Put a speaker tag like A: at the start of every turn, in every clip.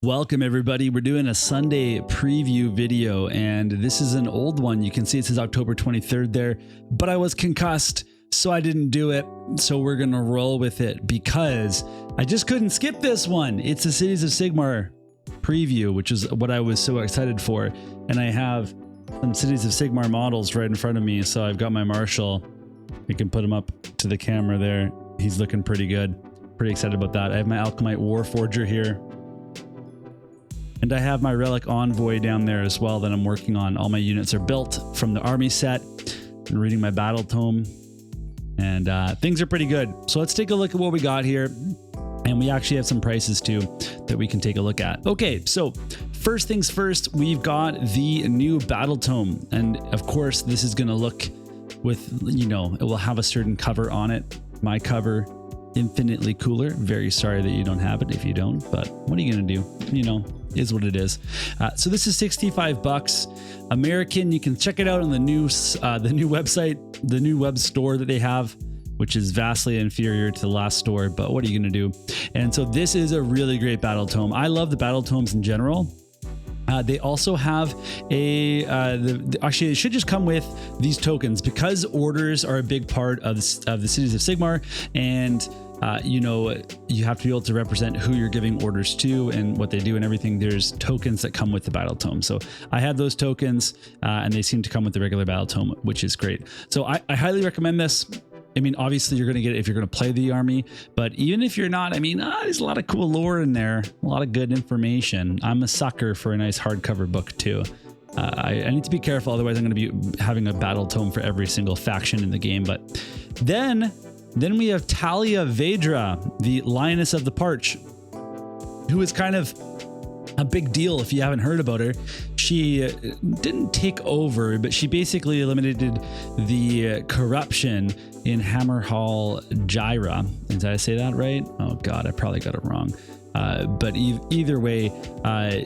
A: Welcome everybody. We're doing a Sunday preview video and this is an old one. You can see it says October 23rd there, but I was concussed, so I didn't do it. So we're going to roll with it because I just couldn't skip this one. It's a Cities of Sigmar preview, which is what I was so excited for. And I have some Cities of Sigmar models right in front of me. So I've got my Marshal. You can put him up to the camera there. He's looking pretty good. Pretty excited about that. I have my Alemite Warforger here. And I have my Relic Envoy down there as well that I'm working on. All my units are built from the army set. I'm reading my Battletome. And things are pretty good. So let's take a look at what we got here. And we actually have some prices too that we can take a look at. Okay, so first things first, we've got the new Battletome. And of course, this is going to look with, you know, it will have a certain cover on it. My cover, infinitely cooler. Very sorry that you don't have it if you don't, but what are you going to do? You know, is what it is. So this is 65 bucks American. You can check it out on the new website, the new web store that they have, which is vastly inferior to the last store, but what are you going to do? And so this is a really great Battletome. I love the Battletomes in general. They also have actually it should just come with these tokens because orders are a big part of the Cities of Sigmar, and you know, you have to be able to represent who you're giving orders to and what they do and everything. There's tokens that come with the Battletome. So I have those tokens and they seem to come with the regular Battletome, which is great. So I highly recommend this. I mean, obviously you're going to get it if you're going to play the army, but even if you're not, I mean, there's a lot of cool lore in there, a lot of good information. I'm a sucker for a nice hardcover book too. I need to be careful, otherwise I'm going to be having a Battletome for every single faction in the game. But then we have Talia Vedra, the Lioness of the Parch, who is kind of a big deal if you haven't heard about her. She didn't take over, but she basically eliminated the corruption in Hammerhall Gyra. Did I say that right? Oh God, I probably got it wrong. But either way,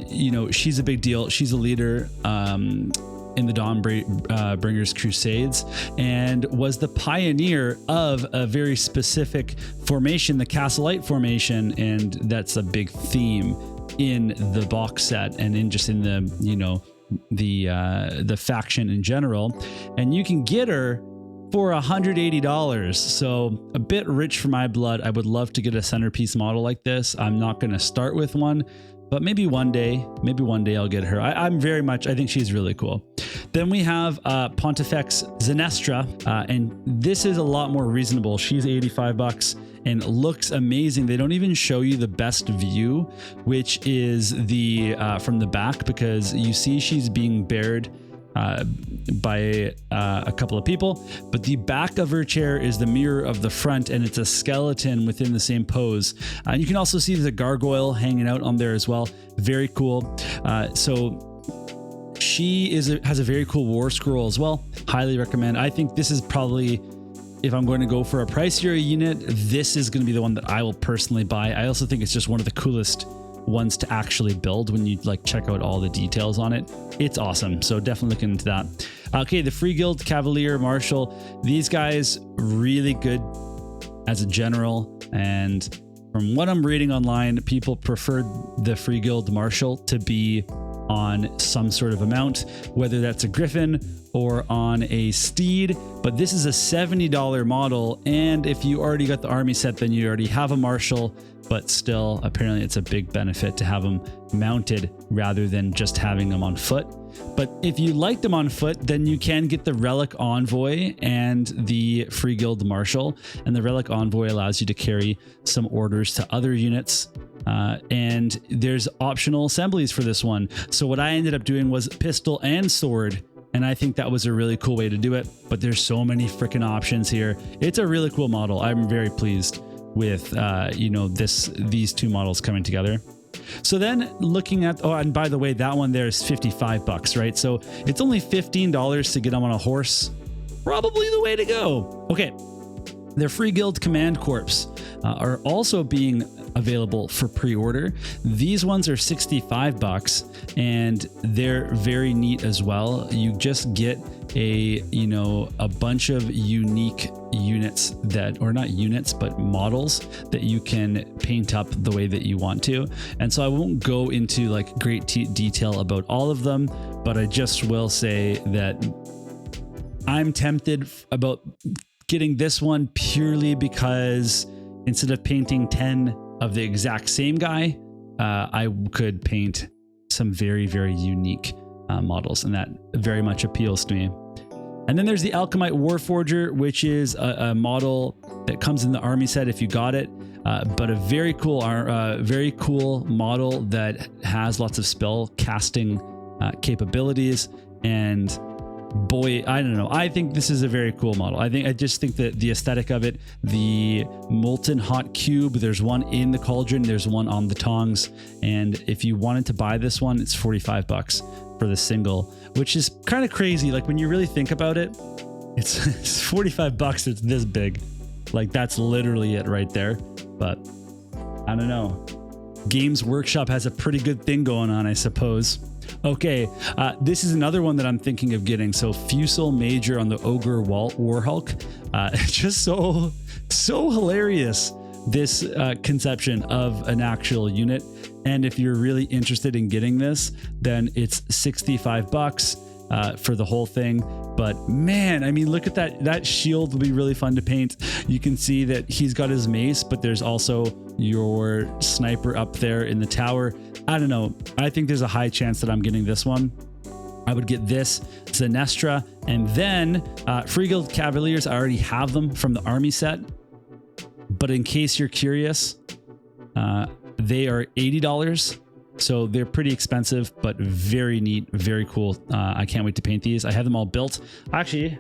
A: you know, she's a big deal. She's a leader in the Dawnbringers Crusades and was the pioneer of a very specific formation, the Castle-Light formation, and that's a big theme in the box set and in just in the, you know, the faction in general. And you can get her for $180, so a bit rich for my blood. I would love to get a centerpiece model like this. I'm not going to start with one, but maybe one day I'll get her. I think she's really cool. Then we have Pontifex Zestra, and this is a lot more reasonable. She's 85 bucks and looks amazing. They don't even show you the best view, which is the from the back, because you see she's being bared by a couple of people, but the back of her chair is the mirror of the front, and it's a skeleton within the same pose. And you can also see the gargoyle hanging out on there as well. Very cool. So she has a very cool war scroll as well. Highly recommend. I think this is probably, if I'm going to go for a pricier unit, this is going to be the one that I will personally buy. I also think it's just one of the coolest ones to actually build when you like check out all the details on it. It's awesome. So definitely look into that. Okay, the Free Guild Cavalier Marshal. These guys really good as a general, and from what I'm reading online, people prefer the Free Guild Marshal to be on some sort of a mount, whether that's a griffin or on a steed. But this is a $70 model, and if you already got the army set, then you already have a marshal. But still, apparently it's a big benefit to have them mounted rather than just having them on foot. But if you like them on foot, then you can get the Relic Envoy and the Free Guild Marshal. And the Relic Envoy allows you to carry some orders to other units. And there's optional assemblies for this one. So what I ended up doing was pistol and sword. And I think that was a really cool way to do it. But there's so many freaking options here. It's a really cool model. I'm very pleased with you know, these two models coming together. So then looking at, oh, and by the way, that one there is 55 bucks, right? So it's only $15 to get them on a horse. Probably the way to go. Okay, their Free Guild Command Corps are also being available for pre-order. These ones are $65 and they're very neat as well. You just get a bunch of unique units that, or not units, but models that you can paint up the way that you want to. And so I won't go into like great detail about all of them, but I just will say that I'm tempted about getting this one purely because instead of painting 10 of the exact same guy, I could paint some very, very unique models, and that very much appeals to me. And then there's the Alemite Warforger, which is a model that comes in the army set if you got it, but a very cool model that has lots of spell casting capabilities. And boy, I don't know, I think this is a very cool model. I just think that the aesthetic of it, the molten hot cube, there's one in the cauldron, there's one on the tongs, and if you wanted to buy this one, it's $45 for the single, which is kind of crazy. Like when you really think about it, it's $45. It's this big. Like that's literally it right there. But I don't know. Games Workshop has a pretty good thing going on, I suppose. Okay, this is another one that I'm thinking of getting. So Fusel Major on the Ogre Warhulk. Just so hilarious, this conception of an actual unit. And if you're really interested in getting this, then it's $65 for the whole thing. But man, I mean, look at that shield will be really fun to paint. You can see that he's got his mace, but there's also your sniper up there in the tower. I don't know. I think there's a high chance that I'm getting this one. I would get this Zestra, and then Free Guild Cavaliers. I already have them from the army set, but in case you're curious, they are $80. So they're pretty expensive, but very neat, very cool. I can't wait to paint these. I have them all built. Actually,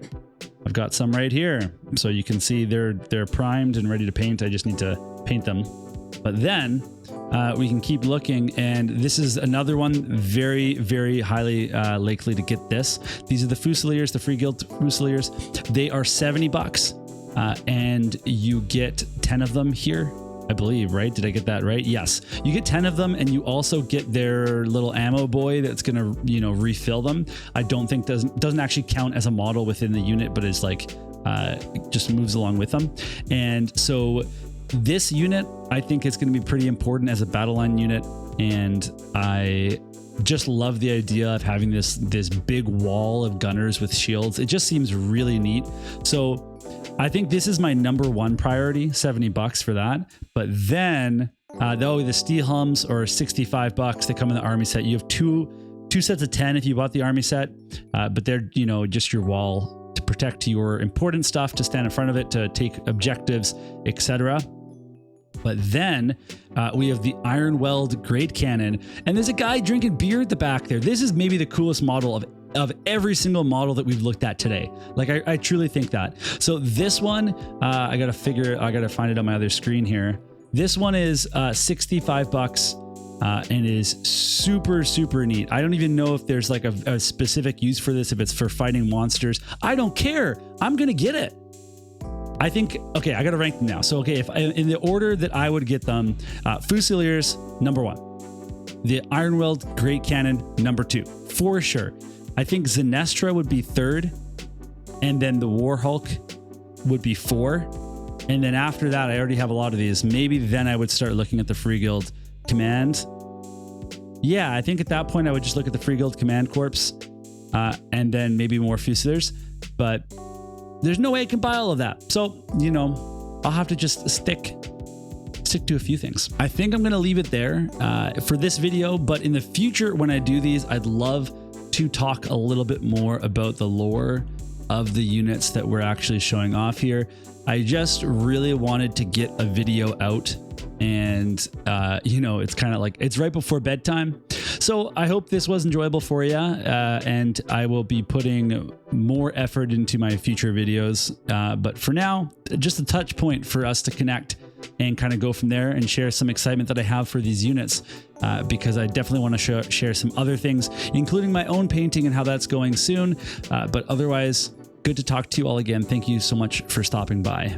A: I've got some right here. So you can see they're primed and ready to paint. I just need to paint them. But then we can keep looking, and this is another one very, very highly likely to get this. These are the Fusiliers, the Free Guild Fusiliers. They are $70, and you get 10 of them here, I believe, right? Did I get that right? Yes. You get 10 of them, and you also get their little ammo boy that's going to, refill them. I don't think doesn't actually count as a model within the unit, but is like just moves along with them. And so this unit, I think it's going to be pretty important as a battle line unit, and I just love the idea of having this big wall of gunners with shields. It just seems really neat. So I think this is my number one priority, $70 for that. But then the steel helms are $65. They come in the army set. You have two sets of 10 if you bought the army set, but they're just your wall to protect your important stuff, to stand in front of it, to take objectives, etc. But then we have the Ironweld Great Cannon, and there's a guy drinking beer at the back there. This is maybe the coolest model of every single model that we've looked at today. Like I truly think that. So this one, I gotta find it on my other screen here. This one is $65 and is super, super neat. I don't even know if there's like a specific use for this, if it's for fighting monsters. I don't care. I'm gonna get it. I think, okay, I got to rank them now. So, okay, if in the order that I would get them, Fusiliers, number 1. The Ironweld Great Cannon, number 2, for sure. I think Zestra would be 3rd. And then the Warhulk would be 4. And then after that, I already have a lot of these. Maybe then I would start looking at the Free Guild Command. Yeah, I think at that point, I would just look at the Free Guild Command Corps and then maybe more Fusiliers. But there's no way I can buy all of that. So, I'll have to just stick to a few things. I think I'm going to leave it there for this video, but in the future, when I do these, I'd love to talk a little bit more about the lore of the units that we're actually showing off here. I just really wanted to get a video out, and it's kind of like it's right before bedtime. So I hope this was enjoyable for you, and I will be putting more effort into my future videos. But for now, just a touch point for us to connect and kind of go from there and share some excitement that I have for these units, because I definitely want to share some other things, including my own painting and how that's going soon. But otherwise, good to talk to you all again. Thank you so much for stopping by.